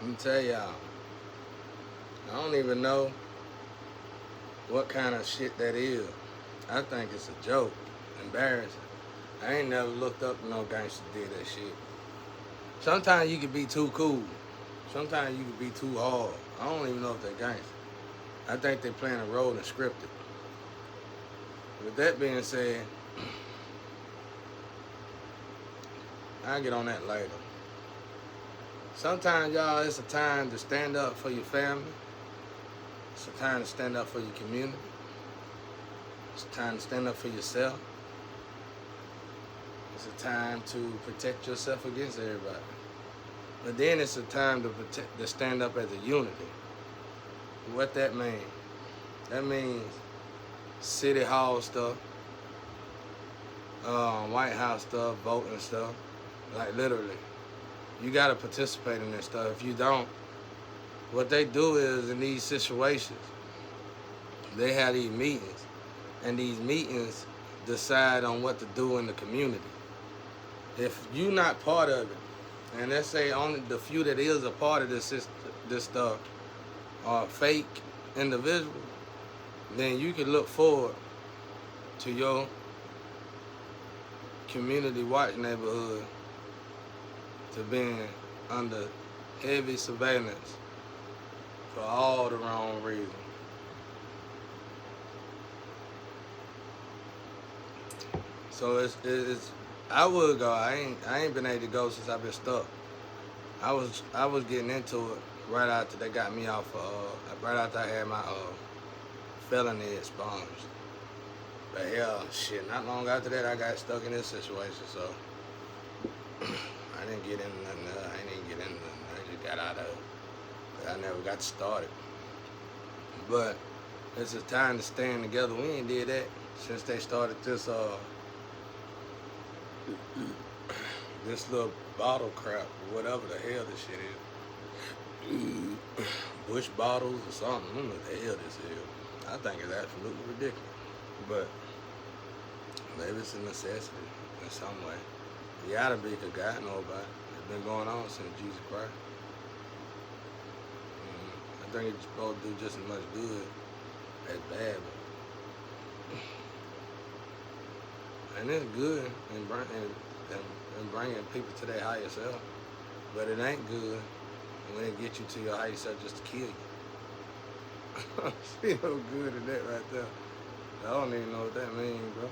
Let me tell y'all, I don't even know what kind of shit that is. I think it's a joke. Embarrassing. I ain't never looked up no gangster did that shit. Sometimes you can be too cool. Sometimes you can be too hard. I don't even know if they're gangster. I think they're playing a role and scripted. With that being said, I'll get on that later. Sometimes, y'all, it's a time to stand up for your family. It's a time to stand up for your community. It's a time to stand up for yourself. It's a time to protect yourself against everybody. But then it's a time to stand up as a unity. What that means? That means city hall stuff, White House stuff, voting stuff. Like literally, you gotta participate in this stuff. If you don't, what they do is in these situations, they have these meetings, and these meetings decide on what to do in the community. If you're not part of it, and let's say only the few that is a part of this stuff are fake individuals, then you can look forward to your community watch neighborhood to being under heavy surveillance for all the wrong reasons. So it's I would go. I ain't been able to go since I've been stuck. I was getting into it right after they got me off. Right after I had my felony expunged. But hell, shit. Not long after that, I got stuck in this situation. So I didn't get into nothing. I didn't even get into nothing. I just got out of it. But I never got started. But it's a time to stand together. We ain't did that since they started this this little bottle crap, or whatever the hell this shit is. Bush bottles or something. I don't know what the hell this is. I think it's absolutely ridiculous. But maybe it's a necessity in some way. You gotta be, because God know about it. It's been going on since Jesus Christ. I think it's supposed to do just as much good as bad. And it's good in bringing people to their higher self. But it ain't good when it gets you to your higher self just to kill you. See no good in that right there. I don't even know what that means, bro.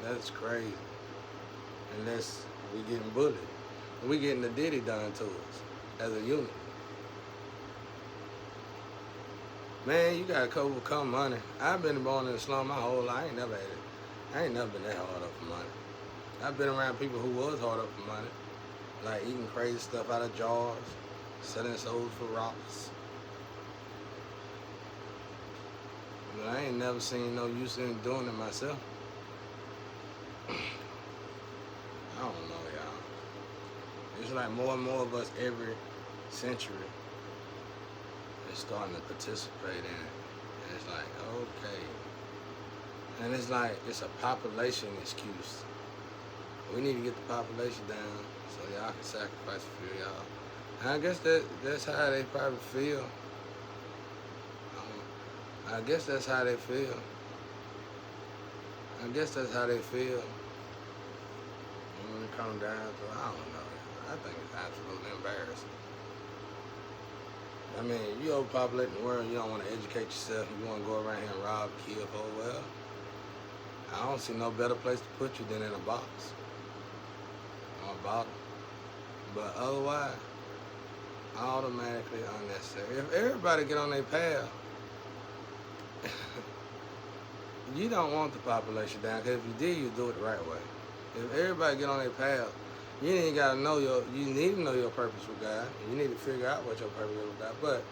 That's crazy. Unless we getting bullied. We getting the Diddy done to us as a unit. Man, you gotta overcome money. I've been born in the slum my whole life. I ain't never been that hard up for money. I've been around people who was hard up for money. Like eating crazy stuff out of jars, selling souls for rocks. But I ain't never seen no use in doing it myself. I don't know, y'all. It's like more and more of us every century is starting to participate in it. And it's like, okay. And it's like, it's a population excuse. We need to get the population down so y'all can sacrifice a few of y'all. And I guess that's how they probably feel. I guess that's how they feel. I guess that's how they feel. And when it comes down to, I don't know. I think it's absolutely embarrassing. I mean, you overpopulate the world, you don't want to educate yourself, you want to go around here and rob, kill, well, I don't see no better place to put you than in a box or a bottle. But otherwise, automatically unnecessary. If everybody get on their path, you don't want the population down, because if you did, you do it the right way. If everybody get on their path, you need to know your purpose with God. You need to figure out what your purpose is with God. But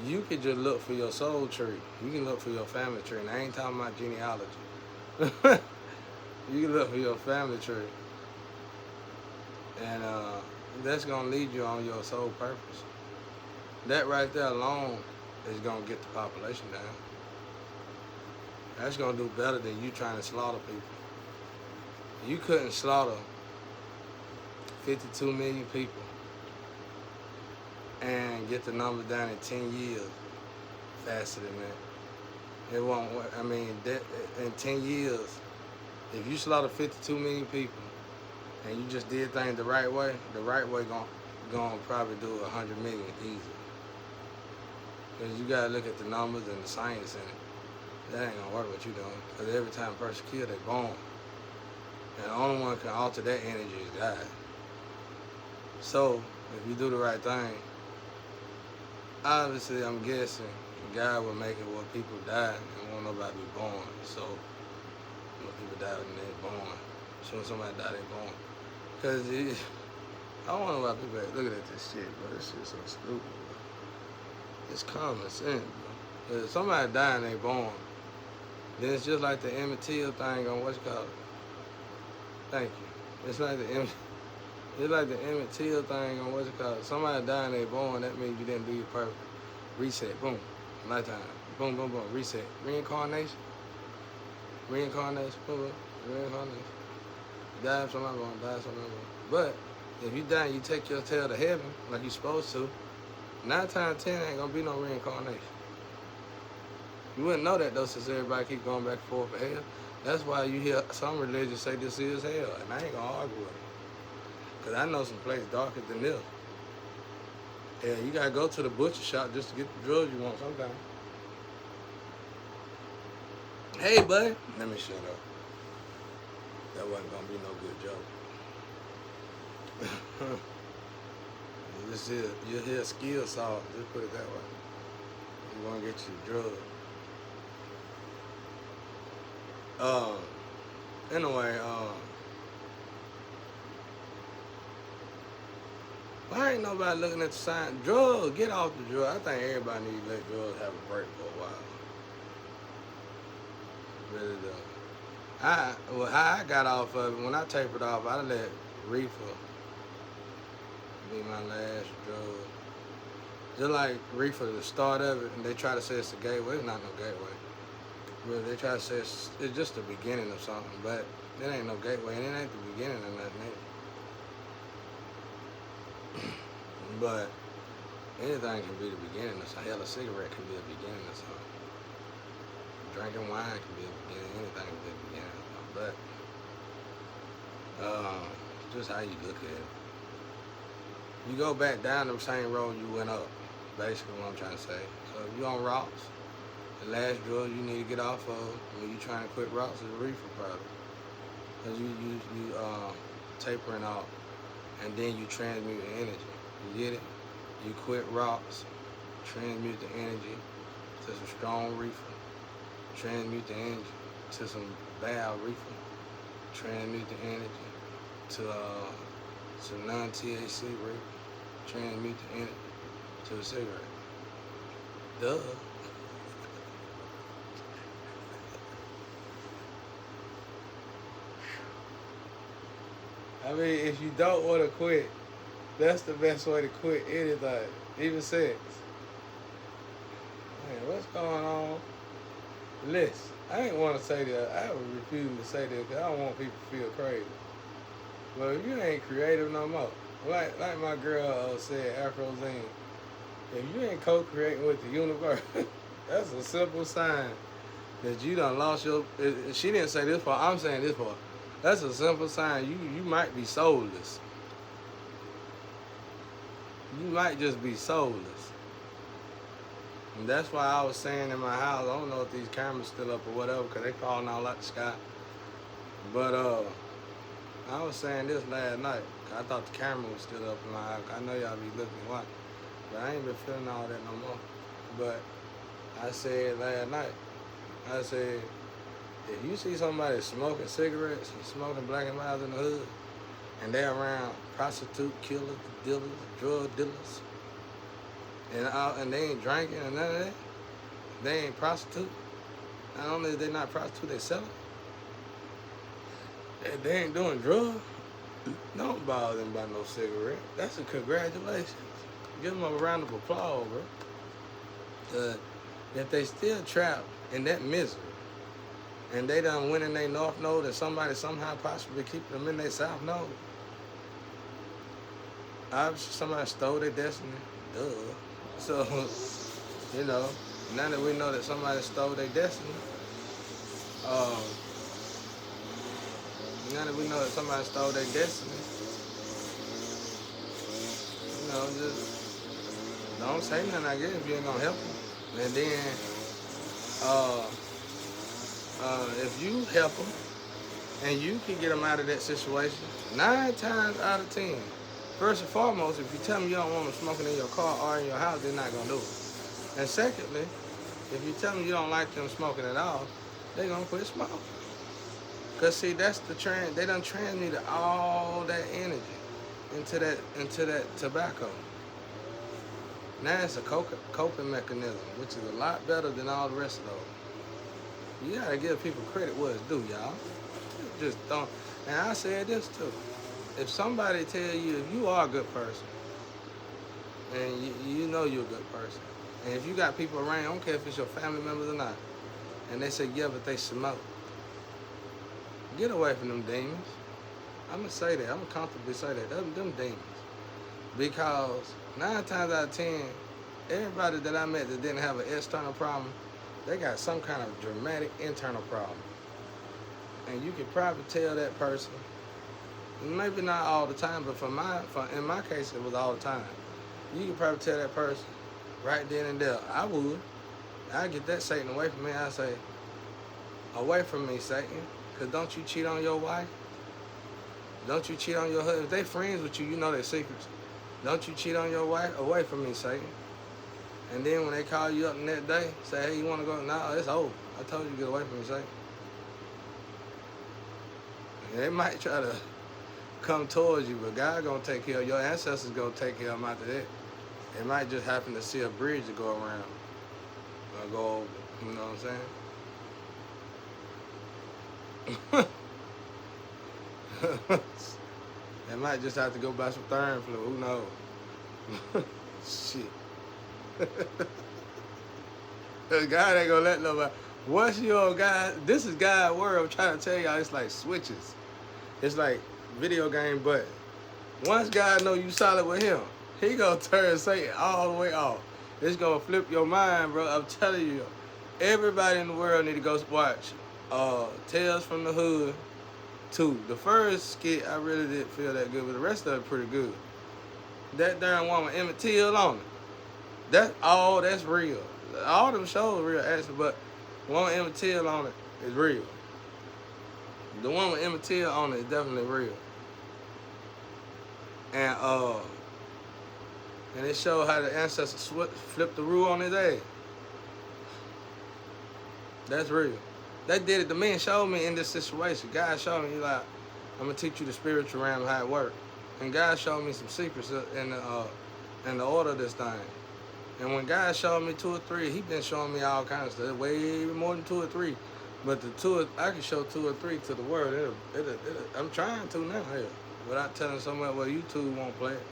you could just look for your soul tree. You can look for your family tree. And I ain't talking about genealogy. You can look for your family tree. And that's going to lead you on your sole purpose. That right there alone is going to get the population down. That's going to do better than you trying to slaughter people. You couldn't slaughter 52 million people and get the number down in 10 years faster than that. It won't. I mean, in 10 years, if you slaughter 52 million people and you just did things the right way gonna probably do 100 million easy. Because you gotta look at the numbers and the science in it. That ain't gonna work what you doing. Because every time a person killed, they born. And the only one can alter that energy is God. So, if you do the right thing, obviously I'm guessing God will make it where people die and won't nobody be born. So, when people die when they're born. So when somebody die, they born. Because I don't know why people are looking at this shit, bro. This shit's so stupid, bro. It's common sense, bro. If somebody die and they born, then it's just like the Emmett Till thing on what's called. Thank you. It's like the Emmett Till thing on what's it called. Somebody die and they born, that means you didn't do your purpose. Reset, boom, lifetime, boom, boom, boom, reset. Reincarnation, boom, boom, reincarnation. Die if somebody born, die if somebody born. But if you die and you take your tail to heaven like you're supposed to, 9 times 10 ain't gonna be no reincarnation. You wouldn't know that though, since everybody keep going back and forth for hell. That's why you hear some religions say this is hell, and I ain't gonna argue with them. Because I know some place darker than this. Yeah, you gotta go to the butcher shop just to get the drugs you want sometimes. Hey, buddy. Let me shut up. That wasn't gonna be no good joke. You'll hear skill saw, just put it that way. You're gonna get you drugs. Anyway, why ain't nobody looking at the sign? Drugs, get off the drugs. I think everybody needs to let drugs have a break for a while. Really do. How I got off of it, when I tapered off, I let reefer be my last drug. Just like reefer, the start of it, and they try to say it's the gateway. It's not no gateway. But they try to say it's just the beginning of something, but it ain't no gateway, and it ain't the beginning of nothing. But anything can be the beginning of something. Hell, a cigarette can be the beginning of something. Drinking wine can be the beginning. Anything can be the beginning of something. But just how you look at it. You go back down the same road you went up. Basically, what I'm trying to say. So if you on rocks, the last drug you need to get off of when you trying to quit rocks is reefer product. Because you tapering off, and then you transmute the energy. You get it? You quit rocks, transmute the energy to some strong reefer, transmute the energy to some bad reefer, transmute the energy to some non-THC reefer, transmute the energy to a cigarette. Duh. I mean, if you don't want to quit, that's the best way to quit anything, even sex. Man, what's going on? Listen, I ain't want to say that. I would refuse to say that because I don't want people to feel crazy. But if you ain't creative no more, like my girl said, Afrozine, if you ain't co-creating with the universe, that's a simple sign that you done lost your. She didn't say this part. I'm saying this part. That's a simple sign. You might be soulless. You might just be soulless. And that's why I was saying in my house, I don't know if these cameras still up or whatever, because they falling all out the sky. But I was saying this last night. I thought the camera was still up in my house. I know y'all be looking what, but I ain't been feeling all that no more. But I said last night, I said, if you see somebody smoking cigarettes and smoking Black and Milds in the hood, and they're around prostitute killers, dealers, drug dealers, and they ain't drinking and none of that, they ain't prostitute. Not only are they not prostitute, they selling. If they ain't doing drugs, don't bother them about no cigarette. That's a congratulations. Give them a round of applause, bro. If they still trapped in that misery, and they done went in their north node and somebody somehow possibly keeping them in their south node, obviously somebody stole their destiny Duh. So, you know, now that we know that somebody stole their destiny, um, now that we know that somebody stole their destiny, just don't say nothing, I guess, if you ain't gonna help them. And then, uh, if you help them and you can get them out of that situation, 9 times out of 10, first and foremost, if you tell them you don't want them smoking in your car or in your house, they're not gonna do it. And secondly, if you tell them you don't like them smoking at all, they're gonna quit smoking. Cause see, that's the trend. They done transmuted all that energy into that tobacco. Now it's a coping mechanism, which is a lot better than all the rest of those. You gotta give people credit where it's due, y'all. Just don't. And I said this too. If somebody tell you if you are a good person, and you know you're a good person, and if you got people around, I don't care if it's your family members or not, and they say, yeah, but they smoke. Get away from them demons. I'm going to say that. I'm going to comfortably say that. Them demons. Because 9 times out of 10, everybody that I met that didn't have an external problem, they got some kind of dramatic internal problem. And you could probably tell that person, maybe not all the time, but in my case, it was all the time. You could probably tell that person right then and there. I would. I'd get that Satan away from me. I'd say, away from me, Satan. Because don't you cheat on your wife? Don't you cheat on your husband? If they friends with you, you know their secrets. Don't you cheat on your wife? Away from me, Satan. And then when they call you up the next day, say, hey, you want to go? No, it's over. I told you to get away from me, Satan. And they might try to come towards you, but God going to take care of your ancestors going to take care of them after that. It might just happen to see a bridge to go around or go over. You know what I'm saying? They might just have to go buy some therm flu. Who knows? Shit. God ain't gonna let nobody. Once you're God, this is God's world. I'm trying to tell y'all, it's like switches. It's like video game button. Once God know you solid with him, he gonna turn Satan all the way off. It's gonna flip your mind, bro. I'm telling you. Everybody in the world need to go watch Tales from the Hood 2. The first skit, I really didn't feel that good, but the rest of it pretty good. That darn one with Emmett Till on it. That's real. All them shows are real, actually, but the one with Emmett Till on it is real. The one with Emmett Till on it is definitely real. And it showed how the ancestors flipped the rule on his ass. That's real. They did it. The man showed me in this situation. God showed me, like, I'm going to teach you the spiritual realm, how it works. And God showed me some secrets in the order of this thing. And when God showed me 2 or 3, he been showing me all kinds of stuff. Way more than 2 or 3. But I can show 2 or 3 to the world. I'm trying to now, here, without telling someone, well, YouTube won't play it.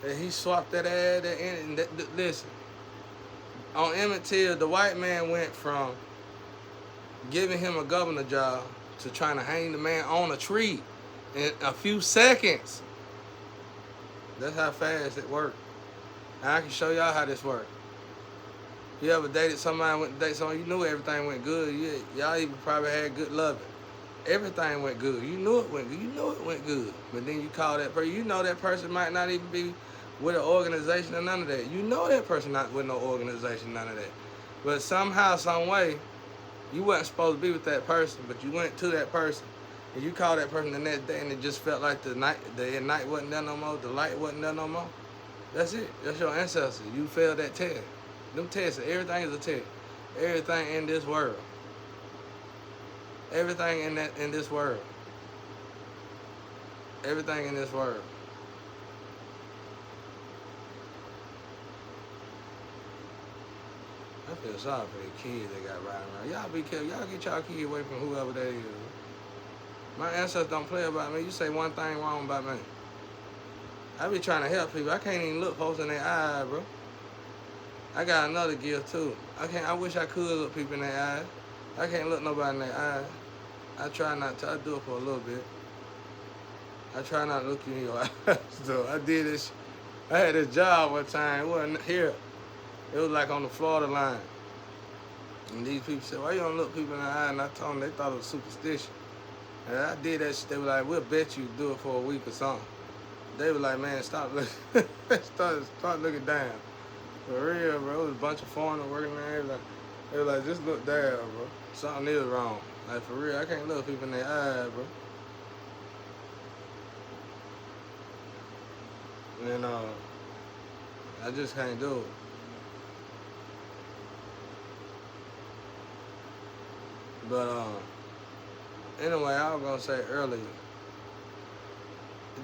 And he swapped that ad in. Listen, on Emmett Till, the white man went from giving him a governor job to trying to hang the man on a tree in a few seconds. That's how fast it worked. And I can show y'all how this works. You ever dated somebody, went to date someone, you knew everything went good. Y'all even probably had good loving. Everything went good. You knew it went good. You knew it went good. But then you call that person. You know that person might not even be with an organization or none of that. You know that person not with no organization, none of that. But somehow, some way, you wasn't supposed to be with that person, but you went to that person. And you called that person the next day, and it just felt like the night wasn't there no more, the light wasn't there no more. That's it. That's your ancestors. You failed that test. Them tests, everything is a test. Everything in this world. Everything in this world. Everything in this world. I feel sorry for the kids that got riding around. Y'all be careful. Y'all get y'all kids away from whoever that is. My ancestors don't play about me. You say one thing wrong about me. I be trying to help people. I can't even look folks in their eyes, bro. I got another gift too. I wish I could look people in their eyes. I can't look nobody in their eyes. I try not to. I do it for a little bit. I try not to look you in your eyes. So I did this. I had this job one time. It wasn't here. It was like on the Florida line. And these people said, "Why you don't look people in the eye?" And I told them they thought it was superstition. And I did that shit. They were like, "We'll bet you do it for a week or something." They were like, "Man, stop looking." start looking down. For real, bro. It was a bunch of foreigners working there. They were like, "Just look down, bro. Something is wrong." Like, for real, I can't look people in their eyes, bro. And I just can't do it. But anyway, I was gonna say earlier,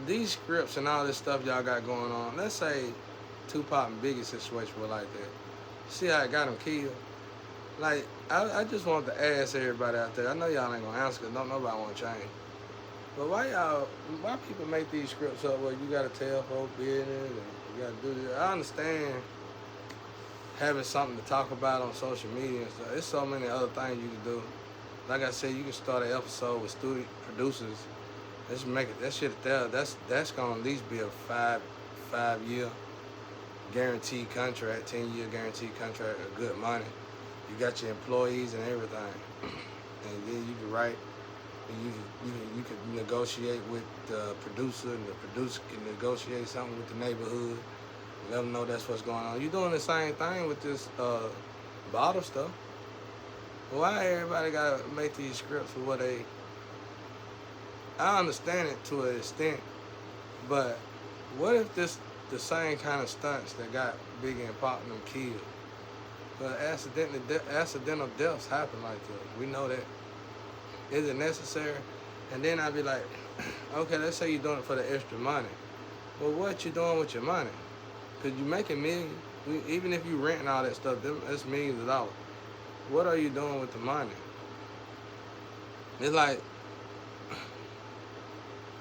these scripts and all this stuff y'all got going on. Let's say Tupac and Biggie situation was like that. See how it got him killed? Like, I just want to ask everybody out there. I know y'all ain't gonna answer because don't nobody want to change. But why people make these scripts up where you gotta tell folks business and you gotta do this? I understand having something to talk about on social media and stuff. There's so many other things you can do. Like I said, you can start an episode with studio producers. Let's make it that shit there. That's gonna at least be a five-year guaranteed contract, 10-year guaranteed contract of good money. You got your employees and everything, and then you can write. You can negotiate with the producer, and the producer can negotiate something with the neighborhood. Let them know that's what's going on. You're doing the same thing with this bottle stuff. Why everybody gotta make these scripts for what they? I understand it to an extent, but what if this the same kind of stunts that got Biggie and Pop them killed? But accidental deaths happen like this. We know that. Is it necessary? And then I'd be like, okay, let's say you're doing it for the extra money. Well, what you doing with your money? Because you're making millions. Even if you renting all that stuff, that's millions of dollars. What are you doing with the money? It's like,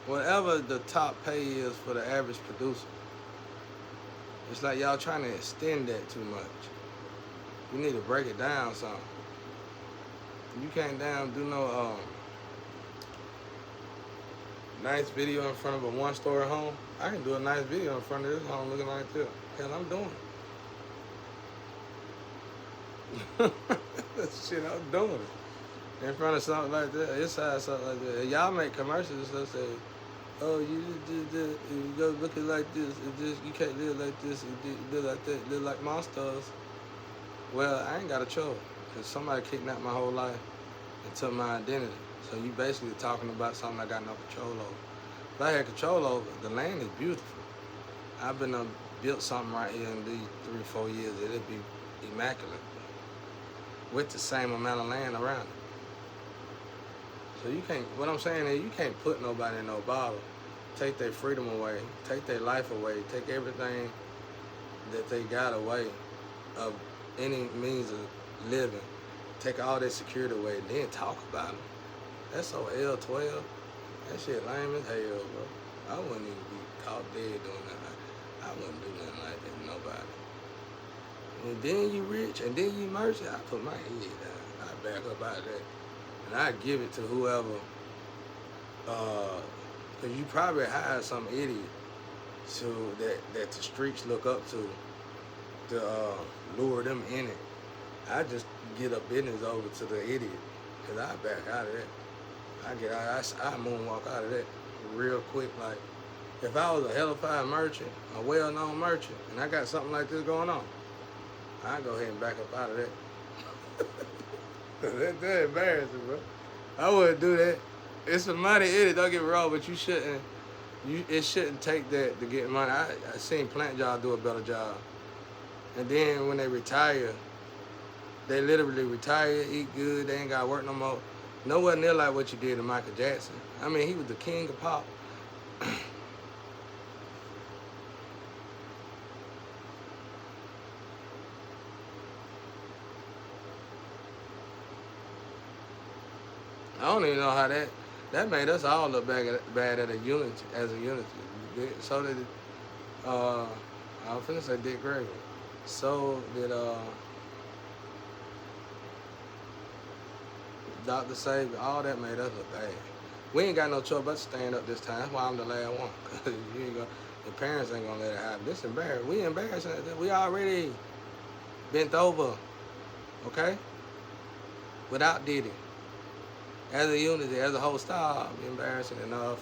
whatever the top pay is for the average producer, it's like y'all trying to extend that too much. You need to break it down some. You can't do no nice video in front of a one-story home. I can do a nice video in front of this home looking like this. Hell, I'm doing it. Shit, I'm doing it. In front of something like that, inside something like that. Y'all make commercials and stuff say, "Oh, you just did, you go looking like this, you can't live like this, you live like that, live like monsters." Well, I ain't got a choice, because somebody kidnapped my whole life and took my identity. So you basically talking about something I got no control over. If I had control over it, the land is beautiful. I've been built something right here in these 3 or 4 years, it'd be immaculate. With the same amount of land around it. So you can't, what I'm saying is you can't put nobody in no bottle, take their freedom away, take their life away, take everything that they got away of any means of living, take all their security away, and then talk about them. That's so L12. That shit lame as hell, bro. I wouldn't even be caught dead doing that. I wouldn't do nothing like that to nobody. And then you rich, and then you merchant, I put my head down. I back up out of that. And I give it to whoever, because you probably hired some idiot that the streets look up to lure them in it. I just get a business over to the idiot, because I back out of that. I moonwalk out of that real quick. Like, if I was a hellified merchant, a well-known merchant, and I got something like this going on, I'd go ahead and back up out of that. That's embarrassing, bro. I wouldn't do that. It's some money in it, don't get me wrong, but you shouldn't. It shouldn't take that to get money. I seen plant jobs do a better job. And then when they retire, they literally retire, eat good, they ain't got to work no more. Nowhere near like what you did to Michael Jackson. I mean, he was the king of pop. I don't even know how that made us all look bad at a unity, as a unity. So did I was finna say Dick Gregory. So did Dr. Savior. All that made us look bad. We ain't got no choice but to stand up this time. That's why I'm the last one. You ain't gonna, the parents ain't gonna let it happen. This embarrassing. We embarrassing. We already bent over, okay? Without Diddy. As a unity, as a whole, stop. Embarrassing enough.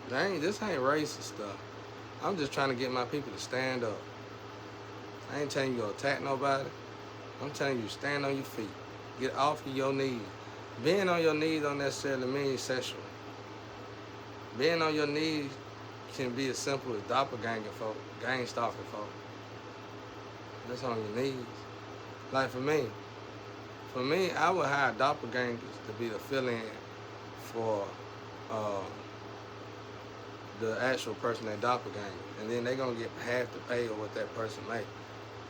This ain't racist stuff. I'm just trying to get my people to stand up. I ain't telling you to attack nobody. I'm telling you, stand on your feet. Get off of your knees. Being on your knees don't necessarily mean sexual. Being on your knees can be as simple as doppelganger folk, gang stalking folk. That's on your knees. Like for me, I would hire doppelgangers to be the fill-in for the actual person that doppelganger, and then they're gonna get half the pay of what that person make,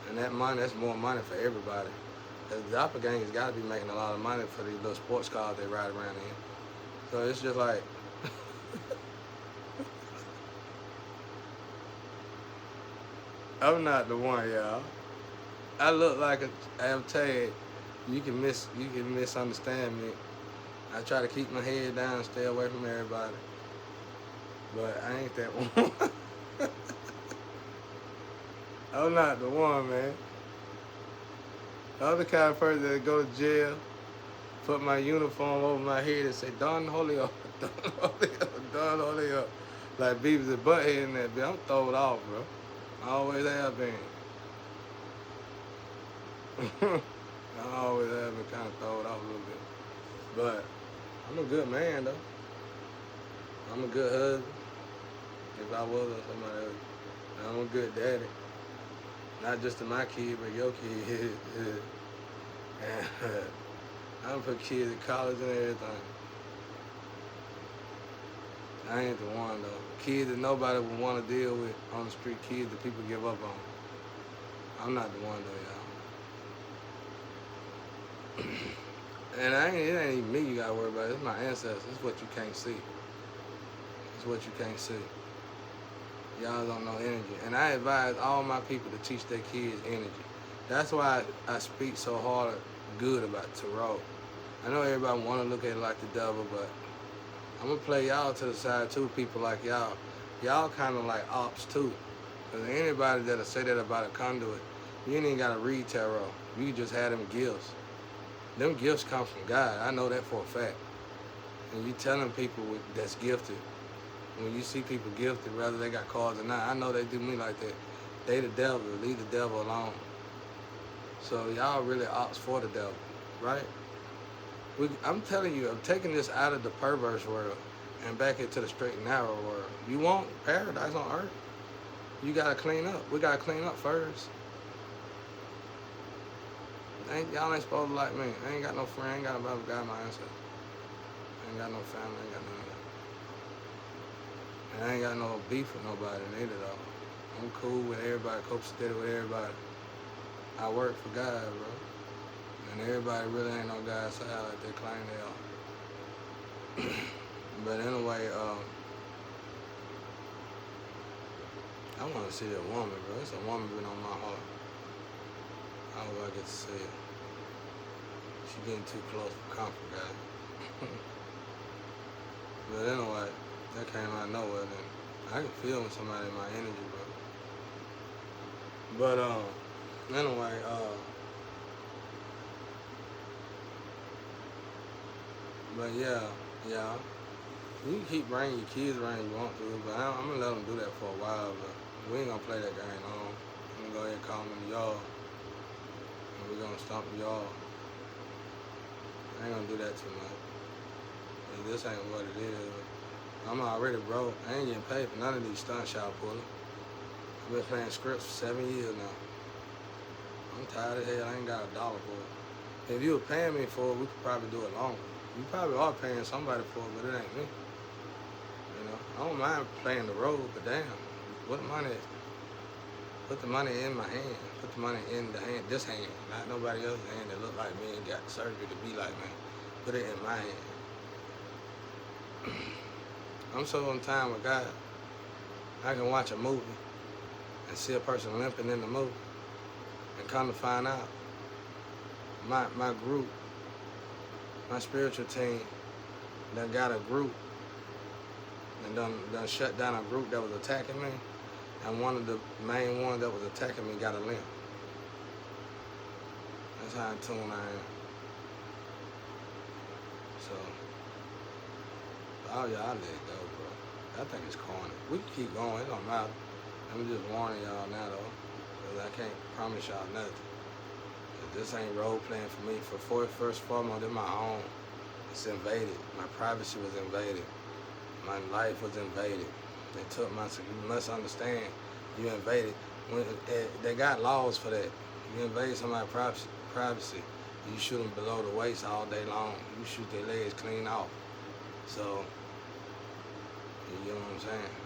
and that money, that's more money for everybody. Cause the doppelgangers got to be making a lot of money for these little sports cars they ride around in. So it's just like, I'm not the one, y'all. I look like I'm telling you, you can misunderstand me. I try to keep my head down and stay away from everybody. But I ain't that one. I'm not the one, man. I'm the kind of person that go to jail, put my uniform over my head and say, Don Holyoke, Don Holyoke, Don Holyoke. Like Beavis and Butthead in that bitch. I'm throwed off, bro. I always have been. I always have been kind of throwed off a little bit. But I'm a good man, though. I'm a good husband. If I was somebody else. I'm a good daddy. Not just to my kid, but your kid. I'm put kids in college and everything. I ain't the one, though. Kids that nobody would want to deal with on the street, kids that people give up on. I'm not the one, though, y'all. And it ain't even me you gotta worry about. It's my ancestors. It's what you can't see. It's what you can't see. Y'all don't know energy. And I advise all my people to teach their kids energy. That's why I speak so hard good about tarot. I know everybody want to look at it like the devil, but I'm going to play y'all to the side too, people like y'all. Y'all kind of like ops too. Because anybody that'll say that about a conduit, you ain't even got to read tarot. You just have them gifts. Them gifts come from God. I know that for a fact. And you telling people that's gifted, when you see people gifted, whether they got cards or not, I know they do me like that. They the devil. Leave the devil alone. So y'all really ops for the devil, right? I'm telling you, I'm taking this out of the perverse world and back into the straight and narrow world. You want paradise on earth, you gotta clean up. We gotta clean up first. Y'all ain't supposed to like me. I ain't got no friend, I ain't got nobody but God, my ancestors. I ain't got no family, I ain't got none of that. And I ain't got no beef with nobody neither though. I'm cool with everybody, cope steady with everybody. I work for God, bro. And everybody really ain't on God's side like they claim they are. But anyway, I want to see a woman, bro. It's a woman been on my heart. I hope I get to see her. She getting too close for comfort, guys. But anyway, that came out of nowhere then. I can feel when somebody in my energy, bro. But anyway, but yeah, you can keep bringing your kids around if you want to, but I'm gonna let them do that for a while. But we ain't gonna play that game long. I'm gonna go ahead and call them y'all, and we're gonna stomp y'all. I ain't gonna do that too much. This ain't what it is. I'm already broke. I ain't getting paid for none of these stunt shot pullers. I've been playing scripts for 7 years now. I'm tired of hell. I ain't got $1 for it. If you were paying me for it, we could probably do it longer. You probably are paying somebody for it, but it ain't me. You know, I don't mind playing the role, but damn, what money? Put the money in my hand. Put the money in the hand, this hand, not nobody else's hand that look like me and got surgery to be like me. Put it in my hand. I'm so on time with God. I can watch a movie and see a person limping in the movie, and come to find out, my group, my spiritual team, that got a group and done shut down a group that was attacking me. And one of the main ones that was attacking me got a limp. That's how in tune I am. So, oh yeah, I let it go, bro. I think it's corny. We can keep going, it don't matter. I'm just warning y'all now though, because I can't promise y'all nothing. This ain't role playing for me. First and foremost, in my home, it's invaded. My privacy was invaded. My life was invaded. They took my. You must understand, you invaded. When they got laws for that. You invade somebody's privacy. You shoot them below the waist all day long. You shoot their legs clean off. So, you know what I'm saying?